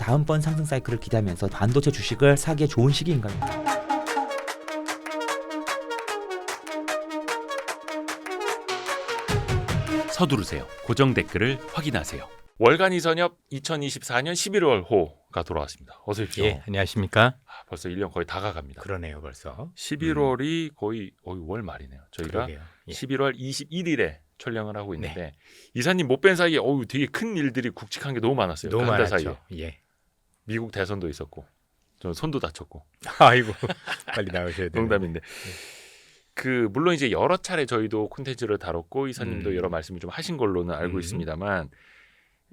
다음번 상승 사이클을 기대하면서 반도체 주식을 사기에 좋은 시기인가요? 서두르세요. 고정 댓글을 확인하세요. 월간 이선엽 2024년 11월 호가 돌아왔습니다. 어서 오십시오. 예, 안녕하십니까? 벌써 1년 거의 다 가갑니다. 그러네요, 벌써. 11월이 거의 월 말이네요. 저희가 그러게요. 예. 11월 21일에 촬영을 하고 있는데 이사님 못 뵌 사이에 되게 큰 일들이 굵직한 게 너무 많았어요. 너무 한 달 많았죠. 사이에. 예. 미국 대선도 있었고 저 손도 다쳤고. 아이고, 빨리 나오셔야 돼요. 농담인데. 물론 이제 여러 차례 저희도 콘텐츠를 다뤘고 이사님도 여러 말씀을 좀 하신 걸로는 알고 있습니다만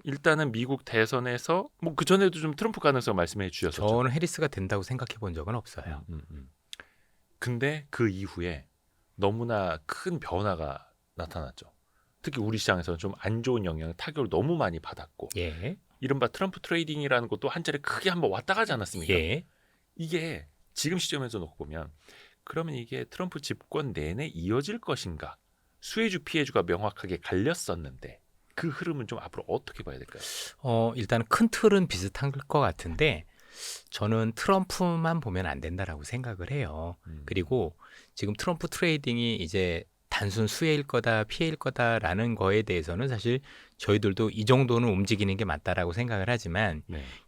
일단은 미국 대선에서 그 전에도 좀 트럼프 가능성 말씀해 주셨었죠. 저는 해리스가 된다고 생각해 본 적은 없어요. 근데 그 이후에 너무나 큰 변화가 나타났죠. 특히 우리 시장에서는 좀 안 좋은 영향을 타격을 너무 많이 받았고 예. 이른바 트럼프 트레이딩이라는 것도 한 차례 크게 한번 왔다 가지 않았습니까? 예. 이게 지금 시점에서 놓고 보면 그러면 이게 트럼프 집권 내내 이어질 것인가? 수혜주 피해주가 명확하게 갈렸었는데 그 흐름은 좀 앞으로 어떻게 봐야 될까요? 일단 큰 틀은 비슷한 것 같은데 저는 트럼프만 보면 안 된다라고 생각을 해요. 그리고 지금 트럼프 트레이딩이 이제 단순 수혜일 거다, 피해일 거다라는 거에 대해서는 사실 저희들도 이 정도는 움직이는 게 맞다라고 생각을 하지만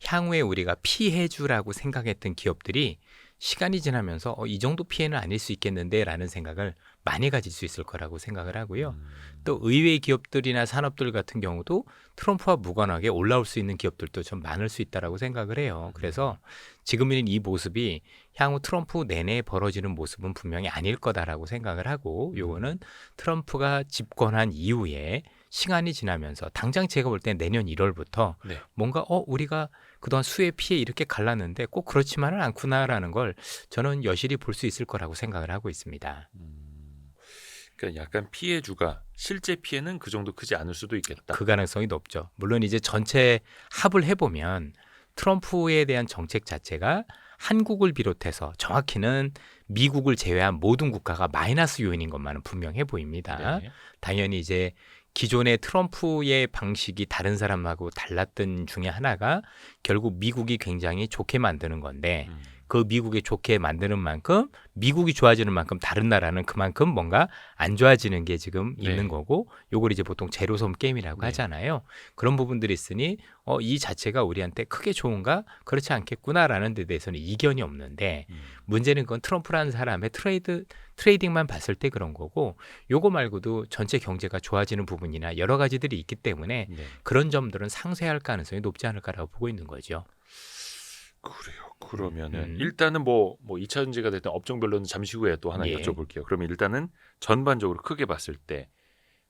향후에 우리가 피해주라고 생각했던 기업들이 시간이 지나면서 이 정도 피해는 아닐 수 있겠는데 라는 생각을 많이 가질 수 있을 거라고 생각을 하고요. 또 의외의 기업들이나 산업들 같은 경우도 트럼프와 무관하게 올라올 수 있는 기업들도 좀 많을 수 있다라고 생각을 해요. 그래서 지금은 이 모습이 향후 트럼프 내내 벌어지는 모습은 분명히 아닐 거다라고 생각을 하고 요거는 트럼프가 집권한 이후에 시간이 지나면서 당장 제가 볼 때 내년 1월부터 뭔가 우리가 그동안 수혜 피해 이렇게 갈랐는데 꼭 그렇지만은 않구나라는 걸 저는 여실히 볼 수 있을 거라고 생각을 하고 있습니다. 그러니까 약간 피해주가 실제 피해는 그 정도 크지 않을 수도 있겠다. 그 가능성이 높죠. 물론 이제 전체 합을 해보면 트럼프에 대한 정책 자체가 한국을 비롯해서 정확히는 미국을 제외한 모든 국가가 마이너스 요인인 것만은 분명해 보입니다. 당연히 이제 기존의 트럼프의 방식이 다른 사람하고 달랐던 중에 하나가 결국 미국이 굉장히 좋게 만드는 건데 그 미국이 좋게 만드는 만큼 미국이 좋아지는 만큼 다른 나라는 그만큼 뭔가 안 좋아지는 게 지금 있는 거고 요걸 이제 보통 제로섬 게임이라고 하잖아요. 그런 부분들이 있으니 이 자체가 우리한테 크게 좋은가? 그렇지 않겠구나라는 데 대해서는 이견이 없는데 문제는 그건 트럼프라는 사람의 트레이딩만 봤을 때 그런 거고 요거 말고도 전체 경제가 좋아지는 부분이나 여러 가지들이 있기 때문에 그런 점들은 상쇄할 가능성이 높지 않을까라고 보고 있는 거죠. 그래요. 그러면은 일단은 뭐 2차 전지가 됐든 업종별로는 잠시 후에 또 하나 여쭤볼게요. 그러면 일단은 전반적으로 크게 봤을 때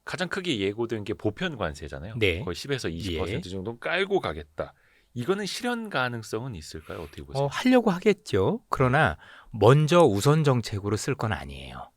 가장 크게 예고된 게 보편 관세잖아요. 거의 10에서 20% 정도는 깔고 가겠다. 이거는 실현 가능성은 있을까요? 어떻게 보세요? 하려고 하겠죠. 그러나 먼저 우선 정책으로 쓸 건 아니에요.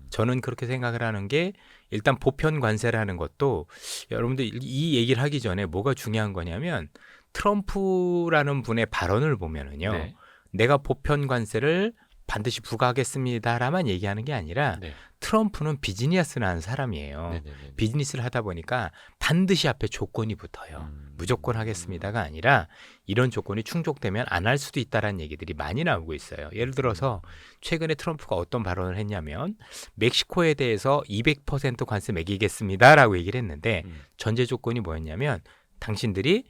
저는 그렇게 생각을 하는 게 일단 보편 관세라는 것도 여러분들 이 얘기를 하기 전에 뭐가 중요한 거냐면 트럼프라는 분의 발언을 보면은요. 내가 보편 관세를 반드시 부과하겠습니다라만 얘기하는 게 아니라 트럼프는 비즈니스를 하는 사람이에요. 비즈니스를 하다 보니까 반드시 앞에 조건이 붙어요. 무조건 하겠습니다가 아니라 이런 조건이 충족되면 안 할 수도 있다라는 얘기들이 많이 나오고 있어요. 예를 들어서 최근에 트럼프가 어떤 발언을 했냐면 멕시코에 대해서 200% 관세 매기겠습니다라고 얘기를 했는데 전제 조건이 뭐였냐면 당신들이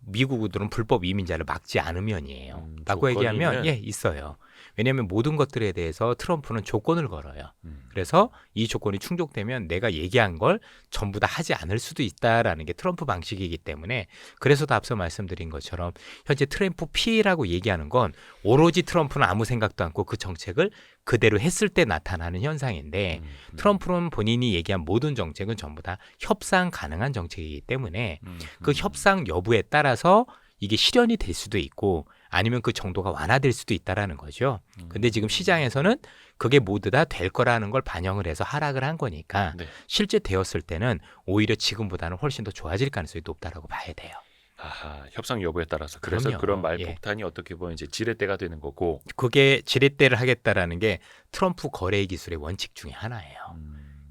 미국으로는 불법 이민자를 막지 않으면이에요. 라고 얘기하면 있어요. 왜냐하면 모든 것들에 대해서 트럼프는 조건을 걸어요. 그래서 이 조건이 충족되면 내가 얘기한 걸 전부 다 하지 않을 수도 있다라는 게 트럼프 방식이기 때문에 그래서도 앞서 말씀드린 것처럼 현재 트럼프 피해라고 얘기하는 건 오로지 트럼프는 아무 생각도 않고 그 정책을 그대로 했을 때 나타나는 현상인데 트럼프는 본인이 얘기한 모든 정책은 전부 다 협상 가능한 정책이기 때문에 그 협상 여부에 따라서 이게 실현이 될 수도 있고 아니면 그 정도가 완화될 수도 있다라는 거죠. 근데 지금 시장에서는 그게 모두 다 될 거라는 걸 반영을 해서 하락을 한 거니까 실제 되었을 때는 오히려 지금보다는 훨씬 더 좋아질 가능성이 높다라고 봐야 돼요. 협상 여부에 따라서 그래서 그럼요. 그런 말폭탄이 어떻게 보면 이제 지렛대가 되는 거고 그게 지렛대를 하겠다라는 게 트럼프 거래 기술의 원칙 중에 하나예요.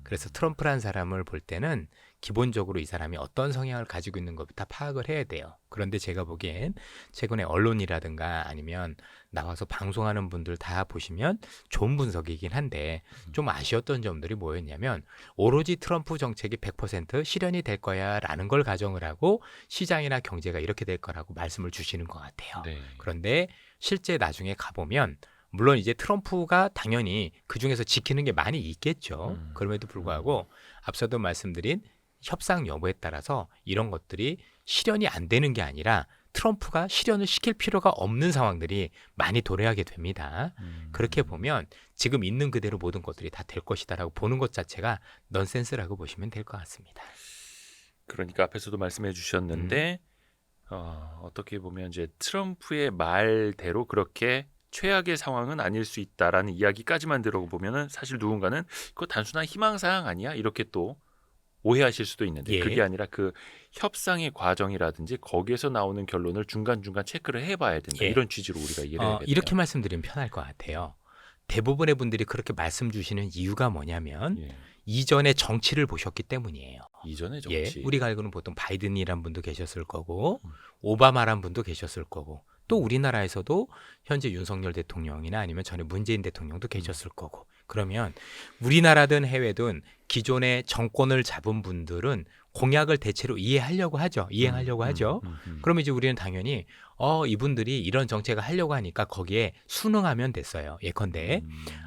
그래서 트럼프라는 사람을 볼 때는 기본적으로 이 사람이 어떤 성향을 가지고 있는 것부터 파악을 해야 돼요. 그런데 제가 보기엔 최근에 언론이라든가 아니면 나와서 방송하는 분들 다 보시면 좋은 분석이긴 한데 좀 아쉬웠던 점들이 뭐였냐면 오로지 트럼프 정책이 100% 실현이 될 거야 라는 걸 가정을 하고 시장이나 경제가 이렇게 될 거라고 말씀을 주시는 것 같아요. 네. 그런데 실제 나중에 가보면 물론 이제 트럼프가 당연히 그중에서 지키는 게 많이 있겠죠. 그럼에도 불구하고 앞서도 말씀드린 협상 여부에 따라서 이런 것들이 실현이 안 되는 게 아니라 트럼프가 실현을 시킬 필요가 없는 상황들이 많이 도래하게 됩니다. 그렇게 보면 지금 있는 그대로 모든 것들이 다 될 것이다라고 보는 것 자체가 넌센스라고 보시면 될 것 같습니다. 그러니까 앞에서도 말씀해 주셨는데 어떻게 보면 이제 트럼프의 말대로 그렇게 최악의 상황은 아닐 수 있다라는 이야기까지만 들어보면은 사실 누군가는 그거 단순한 희망사항 아니야? 이렇게 또 오해하실 수도 있는데 예. 그게 아니라 그 협상의 과정이라든지 거기에서 나오는 결론을 중간중간 체크를 해봐야 된다. 예. 이런 취지로 우리가 이해를 해야 돼요. 이렇게 말씀드리면 편할 것 같아요. 대부분의 분들이 그렇게 말씀 주시는 이유가 뭐냐면 예. 이전의 정치를 보셨기 때문이에요. 이전의 예, 정치. 우리가 알고는 보통 바이든이란 분도 계셨을 거고 오바마란 분도 계셨을 거고 또 우리나라에서도 현재 윤석열 대통령이나 아니면 전에 문재인 대통령도 계셨을 거고 그러면 우리나라든 해외든 기존의 정권을 잡은 분들은 공약을 대체로 이해하려고 하죠. 이행하려고 하죠. 그러면 이제 우리는 당연히 이분들이 이런 정책을 하려고 하니까 거기에 순응하면 됐어요. 예컨대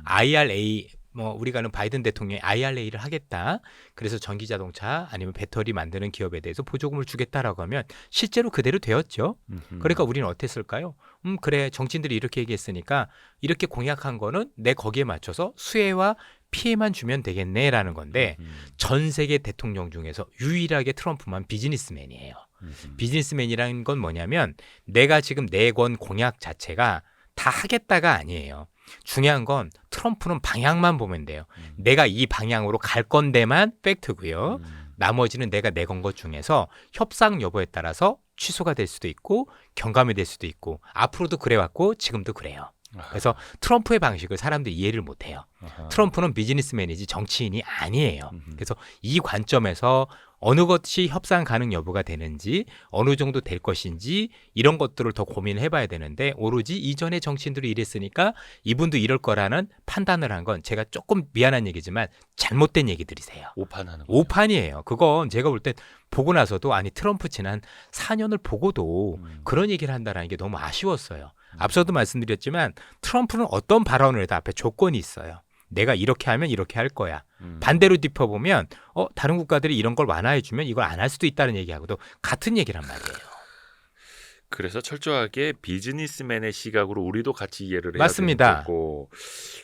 IRA 우리가 아는 바이든 대통령이 IRA를 하겠다. 그래서 전기 자동차 아니면 배터리 만드는 기업에 대해서 보조금을 주겠다라고 하면 실제로 그대로 되었죠. 그러니까 우리는 어땠을까요? 그래 정치인들이 이렇게 얘기했으니까 이렇게 공약한 거는 내 거기에 맞춰서 수혜와 피해만 주면 되겠네라는 건데 전 세계 대통령 중에서 유일하게 트럼프만 비즈니스맨이에요. 비즈니스맨이라는 건 뭐냐면 내가 지금 내건 공약 자체가 다 하겠다가 아니에요. 중요한 건 트럼프는 방향만 보면 돼요. 내가 이 방향으로 갈 건데만 팩트고요. 나머지는 내가 내건 것 중에서 협상 여부에 따라서 취소가 될 수도 있고 경감이 될 수도 있고 앞으로도 그래왔고 지금도 그래요. 그래서 트럼프의 방식을 사람들이 이해를 못해요. 트럼프는 비즈니스맨이지 정치인이 아니에요. 그래서 이 관점에서 어느 것이 협상 가능 여부가 되는지 어느 정도 될 것인지 이런 것들을 더 고민을 해봐야 되는데 오로지 이전의 정치인들이 이랬으니까 이분도 이럴 거라는 판단을 한 건 제가 조금 미안한 얘기지만 잘못된 얘기들이세요. 오판하는 거죠. 오판이에요. 그건 제가 볼 때 보고 나서도 아니 트럼프 지난 4년을 보고도 그런 얘기를 한다는 게 너무 아쉬웠어요. 앞서도 말씀드렸지만 트럼프는 어떤 발언을 해도 앞에 조건이 있어요. 내가 이렇게 하면 이렇게 할 거야. 반대로 짚어보면 다른 국가들이 이런 걸 완화해주면 이걸 안 할 수도 있다는 얘기하고도 같은 얘기란 말이에요. 그래서 철저하게 비즈니스맨의 시각으로 우리도 같이 이해를 해야 맞습니다. 되는 거고.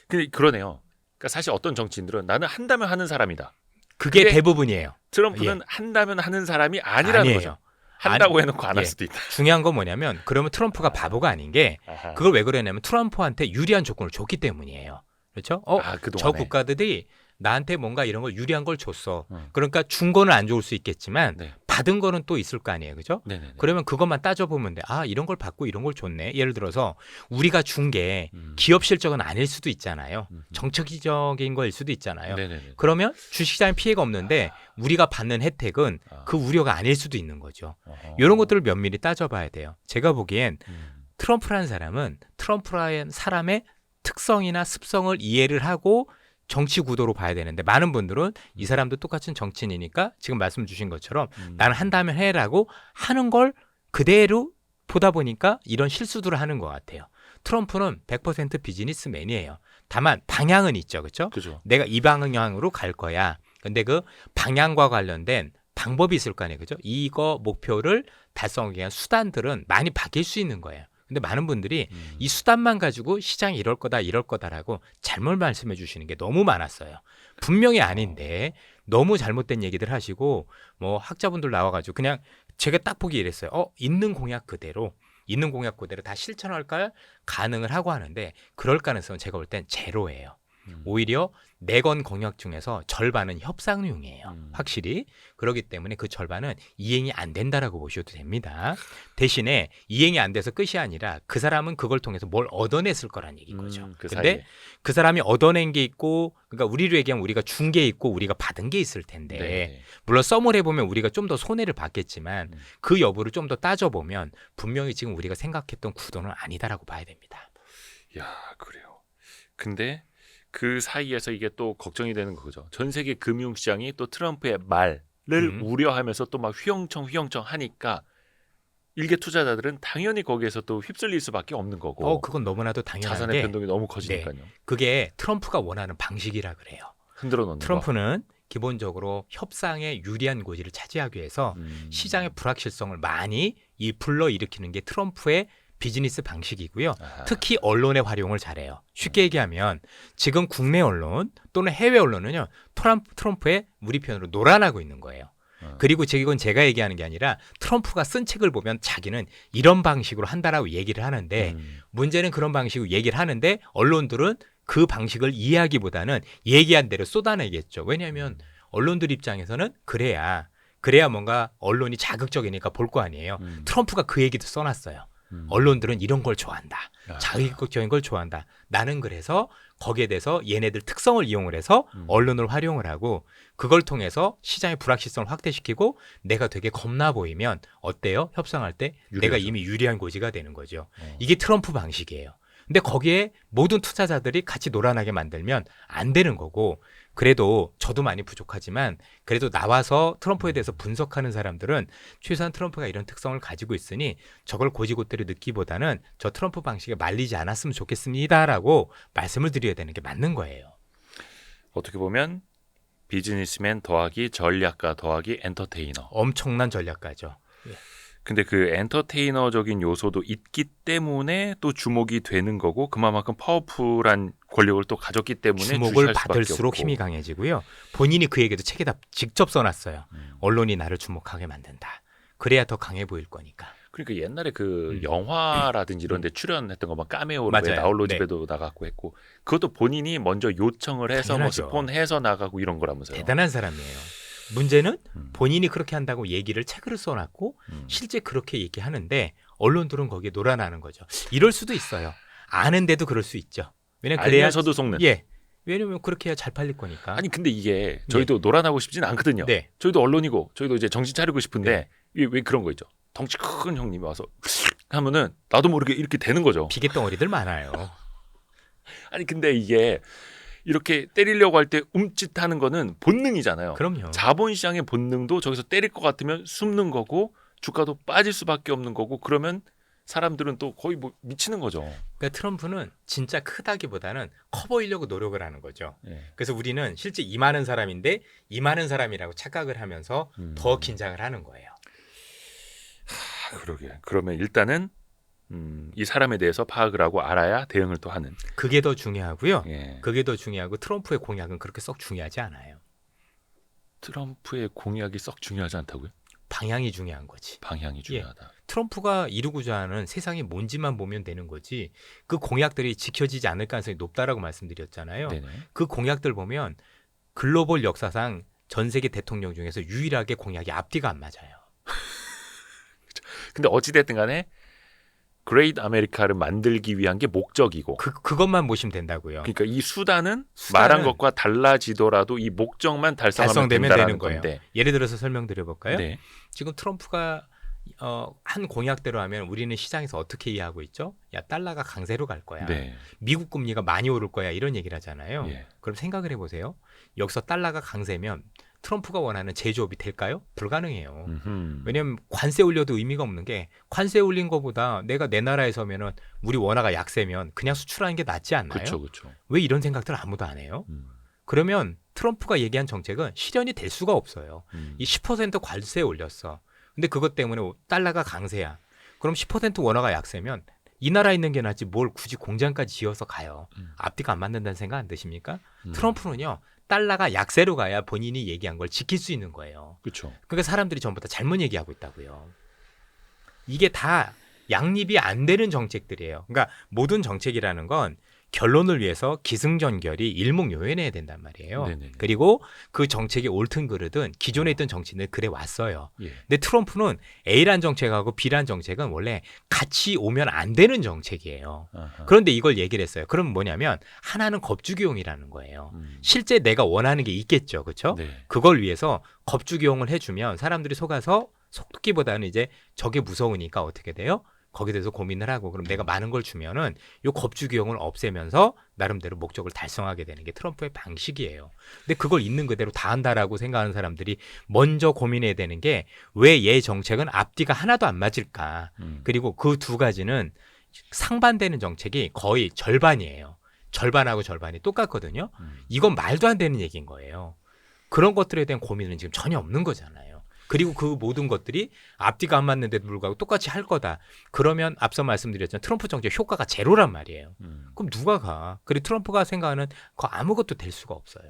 근데 그러네요. 그러니까 사실 어떤 정치인들은 나는 한다면 하는 사람이다. 그게 근데 대부분이에요. 트럼프는 한다면 하는 사람이 아니라는 아니에요. 거죠. 한다고 해놓고 안 할 예. 수도 있다. 중요한 건 뭐냐면 그러면 트럼프가 바보가 아닌 게 아하. 그걸 왜 그러냐면 트럼프한테 유리한 조건을 줬기 때문이에요. 그렇죠? 그동안에. 저 국가들이 나한테 뭔가 이런 걸 유리한 걸 줬어. 그러니까 준 거는 안 좋을 수 있겠지만 네. 받은 거는 또 있을 거 아니에요. 그죠? 네네네. 그러면 그것만 따져보면 돼. 이런 걸 받고 이런 걸 줬네. 예를 들어서 우리가 준 게 음. 기업 실적은 아닐 수도 있잖아요. 정책적인 거일 수도 있잖아요. 네네네. 그러면 주식시장에 피해가 없는데 우리가 받는 혜택은 그 우려가 아닐 수도 있는 거죠. 이런 것들을 면밀히 따져봐야 돼요. 제가 보기엔 트럼프라는 사람은 트럼프라는 사람의 특성이나 습성을 이해를 하고 정치 구도로 봐야 되는데 많은 분들은 이 사람도 똑같은 정치인이니까 지금 말씀 주신 것처럼 나는 한다면 해라고 하는 걸 그대로 보다 보니까 이런 실수들을 하는 것 같아요. 트럼프는 100% 비즈니스맨이에요. 다만 방향은 있죠. 그렇죠? 그죠. 내가 이 방향으로 갈 거야. 근데 그 방향과 관련된 방법이 있을 거 아니에요. 그죠? 이거 목표를 달성하기 위한 수단들은 많이 바뀔 수 있는 거예요. 근데 많은 분들이 이 수단만 가지고 시장이 이럴 거다라고 잘못 말씀해 주시는 게 너무 많았어요. 분명히 아닌데 너무 잘못된 얘기들 하시고 학자분들 나와가지고 그냥 제가 딱 보기 이랬어요. 있는 공약 그대로 다 실천할까 가능을 하고 하는데 그럴 가능성은 제가 볼 땐 제로예요. 오히려 내건 공약 중에서 절반은 협상용이에요. 음. 확실히. 그렇기 때문에 그 절반은 이행이 안 된다라고 보셔도 됩니다. 대신에 이행이 안 돼서 끝이 아니라 그 사람은 그걸 통해서 뭘 얻어냈을 거란 얘기인 거죠. 그 근데 사이에. 그 사람이 얻어낸 게 있고, 그러니까 우리로 얘기하면 우리가 준 게 있고 우리가 받은 게 있을 텐데, 네. 물론 썸을 해보면 우리가 좀 더 손해를 받겠지만 음. 그 여부를 좀 더 따져보면 분명히 지금 우리가 생각했던 구도는 아니다라고 봐야 됩니다. 야, 그래요. 근데 그 사이에서 이게 또 걱정이 되는 거죠. 전 세계 금융시장이 또 트럼프의 말을 우려하면서 또 막 휘영청 하니까 일개 투자자들은 당연히 거기에서 또 휩쓸릴 수밖에 없는 거고. 그건 너무나도 당연한 자산의 게 변동이 너무 커지니까요. 그게 트럼프가 원하는 방식이라 그래요. 흔들어 놓는 트럼프는 기본적으로 협상에 유리한 고지를 차지하기 위해서 거. 시장의 불확실성을 많이 불러일으키는 게 트럼프의 비즈니스 방식이고요. 아하. 특히 언론의 활용을 잘해요. 쉽게 얘기하면 지금 국내 언론 또는 해외 언론은요. 트럼프의 우리 편으로 노란하고 있는 거예요. 그리고 이건 제가 얘기하는 게 아니라 트럼프가 쓴 책을 보면 자기는 이런 방식으로 한다라고 얘기를 하는데 문제는 그런 방식으로 얘기를 하는데 언론들은 그 방식을 이해하기보다는 얘기한 대로 쏟아내겠죠. 왜냐하면 언론들 입장에서는 그래야 뭔가 언론이 자극적이니까 볼 거 아니에요. 트럼프가 그 얘기도 써놨어요. 언론들은 이런 걸 좋아한다. 자극적인 걸 좋아한다. 나는 그래서 거기에 대해서 얘네들 특성을 이용을 해서 언론을 활용을 하고 그걸 통해서 시장의 불확실성을 확대시키고 내가 되게 겁나 보이면 어때요? 협상할 때 유리하죠. 내가 이미 유리한 고지가 되는 거죠. 이게 트럼프 방식이에요. 근데 거기에 모든 투자자들이 같이 놀아나게 만들면 안 되는 거고 그래도 저도 많이 부족하지만 그래도 나와서 트럼프에 대해서 분석하는 사람들은 최소한 트럼프가 이런 특성을 가지고 있으니 저걸 고지고대로 넣기보다는 저 트럼프 방식에 말리지 않았으면 좋겠습니다라고 말씀을 드려야 되는 게 맞는 거예요. 어떻게 보면 비즈니스맨 더하기 전략가 더하기 엔터테이너. 엄청난 전략가죠. 근데 그 엔터테이너적인 요소도 있기 때문에 또 주목이 되는 거고 그만큼 파워풀한 권력을 또 가졌기 때문에 주목을 주시할 수밖에 받을수록 없고. 힘이 강해지고요. 본인이 그 얘기도 책에다 직접 써놨어요. 언론이 나를 주목하게 만든다. 그래야 더 강해 보일 거니까. 그러니까 옛날에 그 영화라든지 이런 데 출연했던 거 막 카메오로 맞아요. 왜 나홀로 집에도 나갔고 했고 그것도 본인이 먼저 요청을 해서 뭐 당연하죠. 스폰해서 나가고 이런 거라면서요. 대단한 사람이에요. 문제는 본인이 그렇게 한다고 얘기를 책으로 써놨고 실제 그렇게 얘기하는데 언론들은 거기에 놀아나는 거죠. 이럴 수도 있어요. 아는데도 그럴 수 있죠. 왜냐면 그래야 알면서도 속는. 왜냐면 그렇게 해야 잘 팔릴 거니까. 아니 근데 이게 저희도 놀아나고 싶진 않거든요. 네. 저희도 언론이고 저희도 이제 정신 차리고 싶은데 왜 그런 거 있죠. 덩치 큰 형님이 와서 하면은 나도 모르게 이렇게 되는 거죠. 비계덩어리들 많아요. 아니 근데 이게 이렇게 때리려고 할 때 움찔하는 거는 본능이잖아요. 그럼요. 자본시장의 본능도 저기서 때릴 것 같으면 숨는 거고 주가도 빠질 수밖에 없는 거고 그러면 사람들은 또 거의 뭐 미치는 거죠. 그러니까 트럼프는 진짜 크다기보다는 커 보이려고 노력을 하는 거죠. 예. 그래서 우리는 실제 이 많은 사람인데 이 많은 사람이라고 착각을 하면서 더 긴장을 하는 거예요. 그러게. 그러면 일단은 이 사람에 대해서 파악을 하고 알아야 대응을 또 하는. 그게 더 중요하고요. 예. 그게 더 중요하고 트럼프의 공약은 그렇게 썩 중요하지 않아요. 트럼프의 공약이 썩 중요하지 않다고요? 방향이 중요한 거지. 방향이 중요하다. 트럼프가 이루고자 하는 세상이 뭔지만 보면 되는 거지 그 공약들이 지켜지지 않을 가능성이 높다라고 말씀드렸잖아요. 네네. 그 공약들 보면 글로벌 역사상 전 세계 대통령 중에서 유일하게 공약이 앞뒤가 안 맞아요. 근데 어찌됐든 간에 그레이트 아메리카를 만들기 위한 게 목적이고 그것만 보시면 된다고요. 그러니까 이 수단은 말한 것과 달라지더라도 이 목적만 달성하면 달성되면 된다라는 되는 거예요. 건데. 예를 들어서 설명드려 볼까요? 네. 지금 트럼프가 한 공약대로 하면 우리는 시장에서 어떻게 이해하고 있죠? 야, 달러가 강세로 갈 거야. 네. 미국 금리가 많이 오를 거야. 이런 얘기를 하잖아요. 예. 그럼 생각을 해보세요. 여기서 달러가 강세면 트럼프가 원하는 제조업이 될까요? 불가능해요. 왜냐하면 관세 올려도 의미가 없는 게 관세 올린 거보다 내가 내 나라에서면은 우리 원화가 약세면 그냥 수출하는 게 낫지 않나요? 그렇죠, 그렇죠. 왜 이런 생각들 아무도 안 해요? 그러면 트럼프가 얘기한 정책은 실현이 될 수가 없어요. 이 10% 관세 올렸어. 근데 그것 때문에 달러가 강세야. 그럼 10% 원화가 약세면 이 나라에 있는 게 낫지 뭘 굳이 공장까지 지어서 가요. 앞뒤가 안 맞는다는 생각 안 드십니까? 트럼프는요. 달러가 약세로 가야 본인이 얘기한 걸 지킬 수 있는 거예요. 그렇죠. 그러니까 사람들이 전부 다 잘못 얘기하고 있다고요. 이게 다 양립이 안 되는 정책들이에요. 그러니까 모든 정책이라는 건 결론을 위해서 기승전결이 일목요연해야 된단 말이에요. 네네네. 그리고 그 정책이 옳든 그르든 기존에 있던 정치는 그래 왔어요. 예. 근데 트럼프는 A란 정책하고 B란 정책은 원래 같이 오면 안 되는 정책이에요. 아하. 그런데 이걸 얘기를 했어요. 그럼 뭐냐면 하나는 겁주기용이라는 거예요. 실제 내가 원하는 게 있겠죠. 그렇죠? 네. 그걸 위해서 겁주기용을 해주면 사람들이 속아서 속기보다는 이제 저게 무서우니까 어떻게 돼요? 거기에 대해서 고민을 하고 그럼 내가 많은 걸 주면은 요 겁주기용을 없애면서 나름대로 목적을 달성하게 되는 게 트럼프의 방식이에요. 근데 그걸 있는 그대로 다 한다라고 생각하는 사람들이 먼저 고민해야 되는 게 왜 얘 정책은 앞뒤가 하나도 안 맞을까? 그리고 그 두 가지는 상반되는 정책이 거의 절반이에요. 절반하고 절반이 똑같거든요. 이건 말도 안 되는 얘기인 거예요. 그런 것들에 대한 고민은 지금 전혀 없는 거잖아요. 그리고 그 모든 것들이 앞뒤가 안 맞는데도 불구하고 똑같이 할 거다. 그러면 앞서 말씀드렸지만 트럼프 정책 효과가 제로란 말이에요. 그럼 누가 가? 그리고 트럼프가 생각하는 거 아무것도 될 수가 없어요.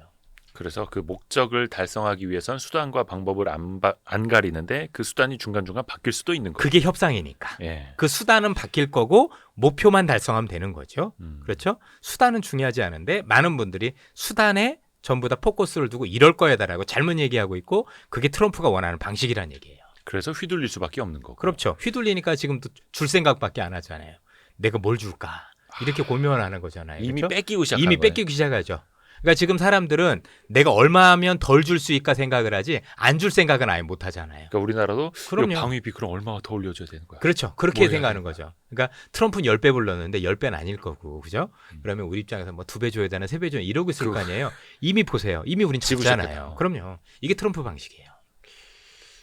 그래서 그 목적을 달성하기 위해선 수단과 방법을 안 가리는데 그 수단이 중간중간 바뀔 수도 있는 거예요. 그게 협상이니까. 예. 그 수단은 바뀔 거고 목표만 달성하면 되는 거죠. 음. 그렇죠? 수단은 중요하지 않은데 많은 분들이 수단에 전부 다 포커스를 두고 이럴 거야다라고 잘못 얘기하고 있고 그게 트럼프가 원하는 방식이란 얘기예요. 그래서 휘둘릴 수밖에 없는 거고. 그렇죠. 휘둘리니까 지금도 줄 생각밖에 안 하잖아요. 내가 뭘 줄까? 이렇게 고민을 하는 거잖아요. 이미 그렇죠? 뺏기고 시작한 이미 거예요. 뺏기기 시작하죠. 그러니까 지금 사람들은 내가 얼마 하면 덜 줄 수 있을까 생각을 하지 안 줄 생각은 아예 못 하잖아요. 그러니까 우리나라도 그럼요. 이거 방위비 그럼 얼마가 더 올려줘야 되는 거야. 그렇죠. 그렇게 뭐 해야 생각하는 되는 거죠. 그러니까 트럼프는 10배 불렀는데 10배는 아닐 거고. 그죠? 그러면 우리 입장에서 뭐 2배 줘야 되나 3배 줘야 되나 이러고 있을 거 아니에요. 이미 보세요. 이미 우린 지고 졌잖아요. 시작했다. 그럼요. 이게 트럼프 방식이에요.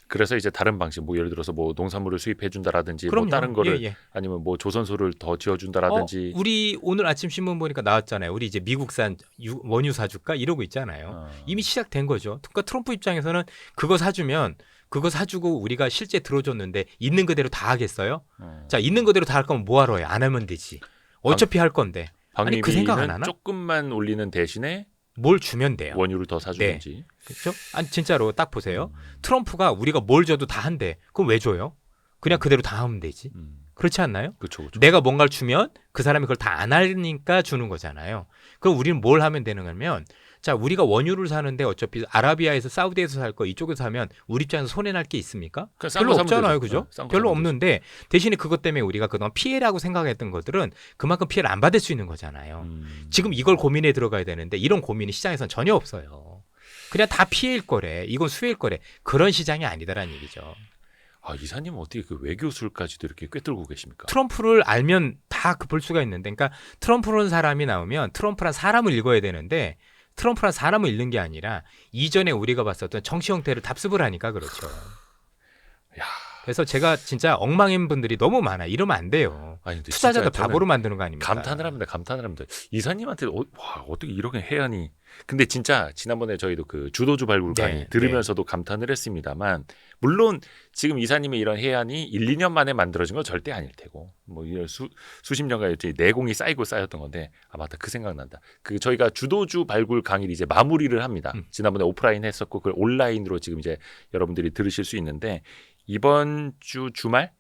그래서 이제 다른 방식, 뭐 예를 들어서 뭐 농산물을 수입해 준다라든지, 뭐 그럼요. 다른 거를 예, 예. 아니면 뭐 조선소를 더 지어 준다라든지. 우리 오늘 아침 신문 보니까 나왔잖아요. 우리 이제 미국산 원유 사줄까 이러고 있잖아요. 이미 시작된 거죠. 그러니까 트럼프 입장에서는 그거 사주면 그거 사주고 우리가 실제 들어줬는데 있는 그대로 다 하겠어요? 자, 있는 그대로 다 할 거면 뭐하러 해요? 안 하면 되지. 어차피 할 건데. 아니, 그 생각 안 방위비는 하나? 조금만 올리는 대신에 뭘 주면 돼요. 원유를 더 사주든지. 그렇죠? 아니 진짜로 딱 보세요. 트럼프가 우리가 뭘 줘도 다 한대. 그럼 왜 줘요? 그냥 그대로 다 하면 되지. 그렇지 않나요? 그렇죠, 그렇죠. 내가 뭔가를 주면 그 사람이 그걸 다 안 하니까 주는 거잖아요. 그럼 우리는 뭘 하면 되는 거냐면 자, 우리가 원유를 사는데 어차피 아라비아에서 사우디에서 살 거 이쪽에서 사면 우리 입장에서 손해 날 게 있습니까? 그냥 싼 별로 거 사면 없잖아요. 되죠. 그죠? 네, 싼거 별로 사면 되죠. 없는데 대신에 그것 때문에 우리가 그동안 피해라고 생각했던 것들은 그만큼 피해를 안 받을 수 있는 거잖아요. 지금 이걸 고민해 들어가야 되는데 이런 고민이 시장에선 전혀 없어요. 그냥 다 피해일 거래. 이건 수혜일 거래. 그런 시장이 아니다라는 얘기죠. 아, 이사님은 어떻게 그 외교술까지도 이렇게 꿰뚫고 계십니까? 트럼프를 알면 다 볼 수가 있는데 그러니까 트럼프라는 사람이 나오면 트럼프란 사람을 읽어야 되는데 트럼프란 사람을 읽는 게 아니라 이전에 우리가 봤었던 정치 형태를 답습을 하니까 그렇죠. 야. 그래서 제가 진짜 엉망인 분들이 너무 많아. 이러면 안 돼요. 아니, 근데 투자자들 진짜 저는 바보로 만드는 거 아닙니까? 감탄을 합니다. 이사님한테 와, 어떻게 이렇게 해안이. 근데 진짜 지난번에 저희도 그 주도주 발굴 네, 강의 들으면서도 감탄을 했습니다만 물론 지금 이사님의 이런 해안이 1, 2년 만에 만들어진 건 절대 아닐 테고 뭐 이런 수십 년간 내공이 쌓이고 쌓였던 건데 아 맞다 그 생각난다. 그 저희가 주도주 발굴 강의를 이제 마무리를 합니다. 지난번에 오프라인 했었고 그걸 온라인으로 지금 이제 여러분들이 들으실 수 있는데 이번 주 주말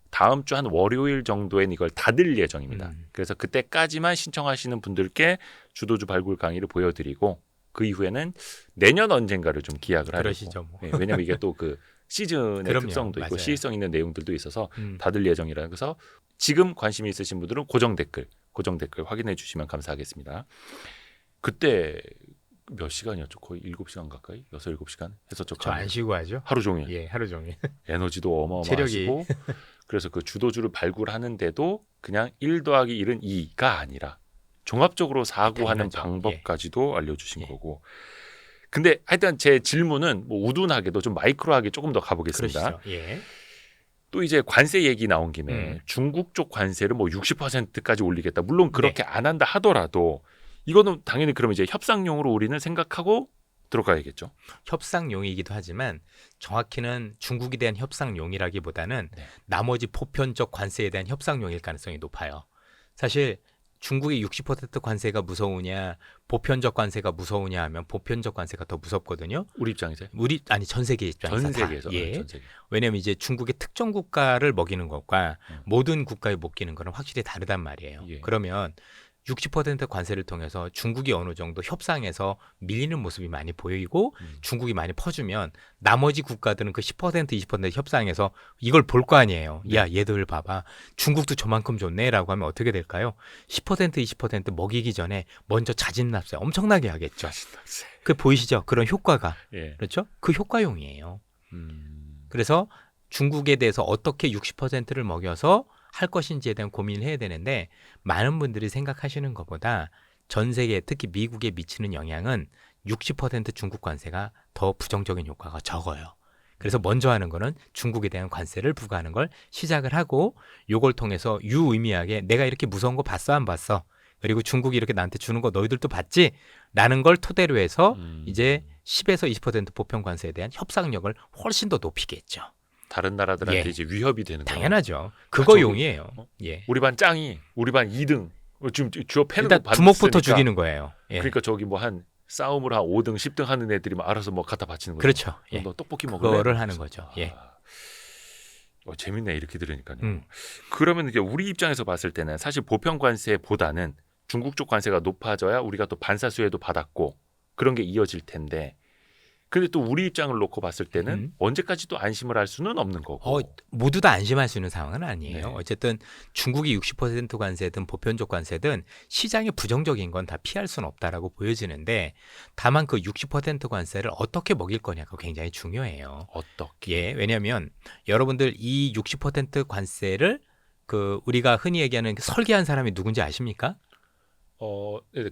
다음 주 한 월요일 정도엔 이걸 닫을 예정입니다. 그래서 그때까지만 신청하시는 분들께 주도주 발굴 강의를 보여드리고 그 이후에는 내년 언젠가를 좀 기약을 하려고. 그러시죠. 뭐. 네, 왜냐하면 이게 또 그 시즌의 그럼요, 특성도 있고 맞아요. 시의성 있는 내용들도 있어서 닫을 예정이라 그래서 지금 관심이 있으신 분들은 고정 댓글 확인해 주시면 감사하겠습니다. 그때 몇 시간이었죠? 거의 7시간 가까이? 6, 7시간 했었죠. 저 안 쉬고 하죠. 하루 종일. 예, 하루 종일. 에너지도 어마어마하시고 그래서 그 주도주를 발굴하는데도 그냥 1 더하기 1은 2가 아니라 종합적으로 사고하는 당연하죠. 방법까지도 알려주신 예. 거고 근데 하여튼 제 질문은 뭐 우둔하게도 좀 마이크로하게 조금 더 가보겠습니다. 그러시죠. 예. 또 이제 관세 얘기 나온 김에 중국 쪽 관세를 뭐 60%까지 올리겠다. 물론 그렇게 안 한다 하더라도 이거는 당연히 그러면 이제 협상용으로 우리는 생각하고 들어가야겠죠. 협상용이기도 하지만 정확히는 중국에 대한 협상용이라기보다는 나머지 보편적 관세에 대한 협상용일 가능성이 높아요. 사실 중국의 60% 관세가 무서우냐 보편적 관세가 무서우냐 하면 보편적 관세가 더 무섭거든요. 우리 입장에서 전 세계 입장에서 전 다. 세계에서 예. 전 세계. 왜냐하면 이제 중국의 특정 국가를 먹이는 것과 모든 국가에 먹이는 거는 확실히 다르단 말이에요. 예. 그러면 60% 관세를 통해서 중국이 어느 정도 협상에서 밀리는 모습이 많이 보이고 중국이 많이 퍼주면 나머지 국가들은 그 10% 20% 협상에서 이걸 볼 거 아니에요. 네. 야, 얘들 봐봐. 중국도 저만큼 줬네라고 하면 어떻게 될까요? 10% 20% 먹이기 전에 먼저 자진납세 엄청나게 하겠죠. 자신납세. 그 보이시죠? 그런 효과가. 예. 그렇죠? 그 효과용이에요. 음. 그래서 중국에 대해서 어떻게 60%를 먹여서 할 것인지에 대한 고민을 해야 되는데 많은 분들이 생각하시는 것보다 전 세계 특히 미국에 미치는 영향은 60% 중국 관세가 더 부정적인 효과가 적어요. 그래서 먼저 하는 거는 중국에 대한 관세를 부과하는 걸 시작을 하고 요걸 통해서 유의미하게 내가 이렇게 무서운 거 봤어 안 봤어? 그리고 중국이 이렇게 나한테 주는 거 너희들도 봤지? 라는 걸 토대로 해서 이제 10에서 20% 보편 관세에 대한 협상력을 훨씬 더 높이겠죠. 다른 나라들한테 예. 이제 위협이 되는 거예요. 당연하죠. 그거 저기- 용이에요. 예. 우리 반 짱이 우리 반 2등 지금 주어 패는 일단 거 봤으니까 주먹부터 죽이는 거예요. 예. 그러니까 저기 뭐 한 싸움을 한 5등 10등 하는 애들이 막 알아서 뭐 갖다 바치는 거죠. 그렇죠. 예. 너 떡볶이 먹을래? 그거를 하는 거죠. 예. 재밌네 이렇게 들으니까요. 음. 그러면 이제 우리 입장에서 봤을 때는 사실 보편 관세보다는 중국 쪽 관세가 높아져야 우리가 또 반사수혜도 받았고 그런 게 이어질 텐데 근데 또 우리 입장을 놓고 봤을 때는 언제까지도 안심을 할 수는 없는 거고. 모두 다 안심할 수 있는 상황은 아니에요. 네. 어쨌든 중국이 60% 관세든 보편적 관세든 시장의 부정적인 건 다 피할 수는 없다라고 보여지는데 다만 그 60% 관세를 어떻게 먹일 거냐가 굉장히 중요해요. 어떻게? 예, 왜냐하면 여러분들 이 60% 관세를 그 우리가 흔히 얘기하는 설계한 사람이 누군지 아십니까?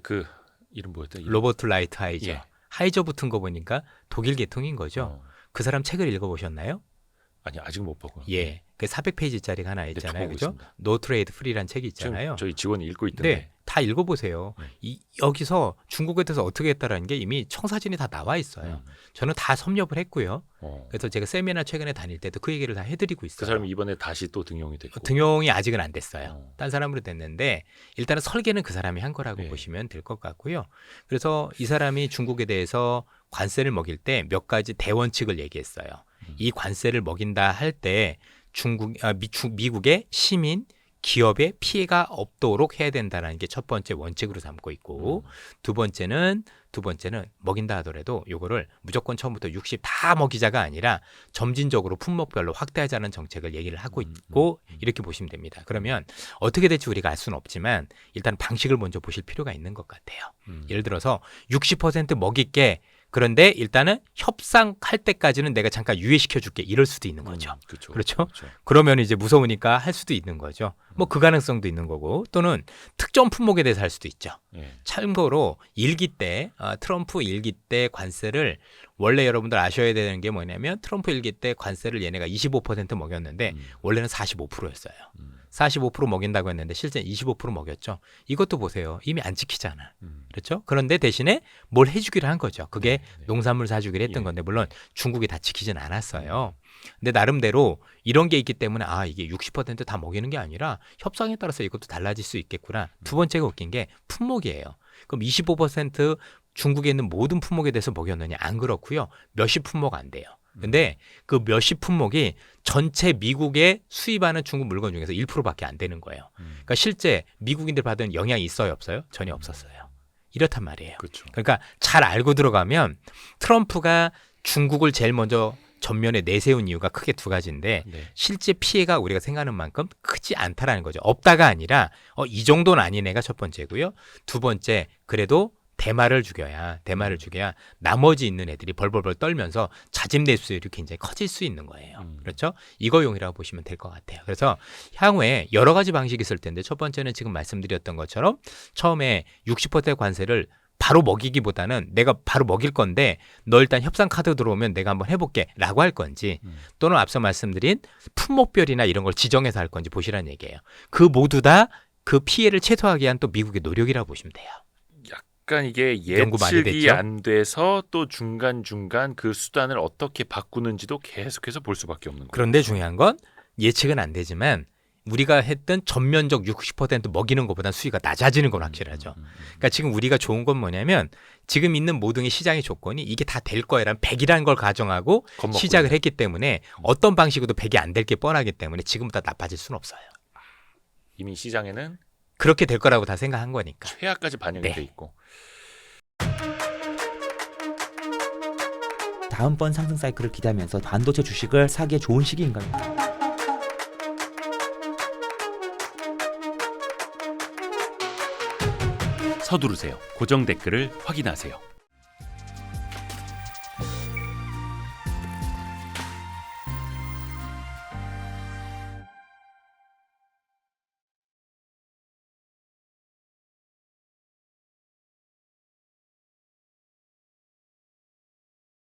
그 이름 뭐였죠? 로버트 라이트 하이저. 예. 하이저 붙은 거 보니까 독일 계통인 거죠. 그 사람 책을 읽어보셨나요? 아니 아직 못 보고. 예, 그 400페이지짜리가 하나 네, 있잖아요, 보고 그죠? 있습니다. 노 트레이드 프리란 책이 지금 있잖아요. 저희 직원이 읽고 있던데. 네, 다 읽어보세요. 네. 여기서 중국에 대해서 어떻게 했다라는 게 이미 청사진이 다 나와 있어요. 저는 다 섭렵을 했고요. 그래서 제가 세미나 최근에 다닐 때도 그 얘기를 다 해드리고 있어요. 그 사람이 이번에 다시 또 등용이 됐고. 등용이 아직은 안 됐어요. 딴 사람으로 됐는데 일단은 설계는 그 사람이 한 거라고 네. 보시면 될 것 같고요. 그래서 이 사람이 중국에 대해서 관세를 먹일 때 몇 가지 대원칙을 얘기했어요. 이 관세를 먹인다 할 때 미국의 시민, 기업에 피해가 없도록 해야 된다는 게 첫 번째 원칙으로 삼고 있고 두 번째는 먹인다 하더라도 요거를 무조건 처음부터 60 다 먹이자가 아니라 점진적으로 품목별로 확대하자는 정책을 얘기를 하고 있고 이렇게 보시면 됩니다. 그러면 어떻게 될지 우리가 알 수는 없지만 일단 방식을 먼저 보실 필요가 있는 것 같아요. 예를 들어서 60% 먹일게 그런데 일단은 협상할 때까지는 내가 잠깐 유예시켜 줄게 이럴 수도 있는 거죠. 그렇죠? 그러면 이제 무서우니까 할 수도 있는 거죠. 뭐 그 가능성도 있는 거고 또는 특정 품목에 대해서 할 수도 있죠. 예. 참고로 일기 때 트럼프 일기 때 관세를 원래 여러분들 아셔야 되는 게 뭐냐면 트럼프 일기 때 관세를 얘네가 25% 먹였는데 원래는 45%였어요. 45% 먹인다고 했는데 실제 25% 먹였죠. 이것도 보세요. 이미 안 지키잖아. 그렇죠? 그런데 대신에 뭘 해주기로 한 거죠. 그게 농산물 사주기로 했던 예. 건데 물론 중국이 다 지키진 않았어요. 근데 나름대로 이런 게 있기 때문에 이게 60%다 먹이는 게 아니라 협상에 따라서 이것도 달라질 수 있겠구나. 두 번째가 웃긴 게 품목이에요. 그럼 25% 중국에 있는 모든 품목에 대해서 먹였느냐? 안 그렇고요. 몇십 품목 안 돼요. 근데 그 몇십 품목이 전체 미국에 수입하는 중국 물건 중에서 1%밖에 안 되는 거예요. 그러니까 실제 미국인들 받은 영향이 있어요, 없어요? 전혀 없었어요. 이렇단 말이에요. 그렇죠. 그러니까 잘 알고 들어가면 트럼프가 중국을 제일 먼저 전면에 내세운 이유가 크게 두 가지인데 네. 실제 피해가 우리가 생각하는 만큼 크지 않다라는 거죠. 없다가 아니라 이 정도는 아니네가 첫 번째고요. 두 번째 그래도 대마를 죽여야 나머지 있는 애들이 벌벌벌 떨면서 자진대수율이 굉장히 커질 수 있는 거예요. 그렇죠? 이거용이라고 보시면 될 것 같아요. 그래서 향후에 여러 가지 방식이 있을 텐데 첫 번째는 지금 말씀드렸던 것처럼 처음에 60% 관세를 바로 먹이기보다는 내가 바로 먹일 건데 너 일단 협상 카드 들어오면 내가 한번 해볼게 라고 할 건지 또는 앞서 말씀드린 품목별이나 이런 걸 지정해서 할 건지 보시라는 얘기예요. 그 모두 다 그 피해를 최소화하기 위한 또 미국의 노력이라고 보시면 돼요. 약간 이게 연구 많이 예측이 됐죠? 안 돼서 또 중간중간 그 수단을 어떻게 바꾸는지도 계속해서 볼 수밖에 없는 거예요. 그런데 중요한 건 예측은 안 되지만 우리가 했던 전면적 60% 먹이는 것보다 수위가 낮아지는 건 확실하죠. 그러니까 지금 우리가 좋은 건 뭐냐면 지금 있는 모든 시장의 조건이 이게 다 될 거야라는 100이라는 걸 가정하고 겁먹고 시작을 있네. 했기 때문에 어떤 방식으로도 100이 안 될 게 뻔하기 때문에 지금보다 나빠질 수는 없어요. 이미 시장에는 그렇게 될 거라고 다 생각한 거니까. 최악까지 반영이 네. 돼 있고. 다음번 상승 사이클을 기대하면서 반도체 주식을 사기에 좋은 시기인가요? 서두르세요. 고정 댓글을 확인하세요.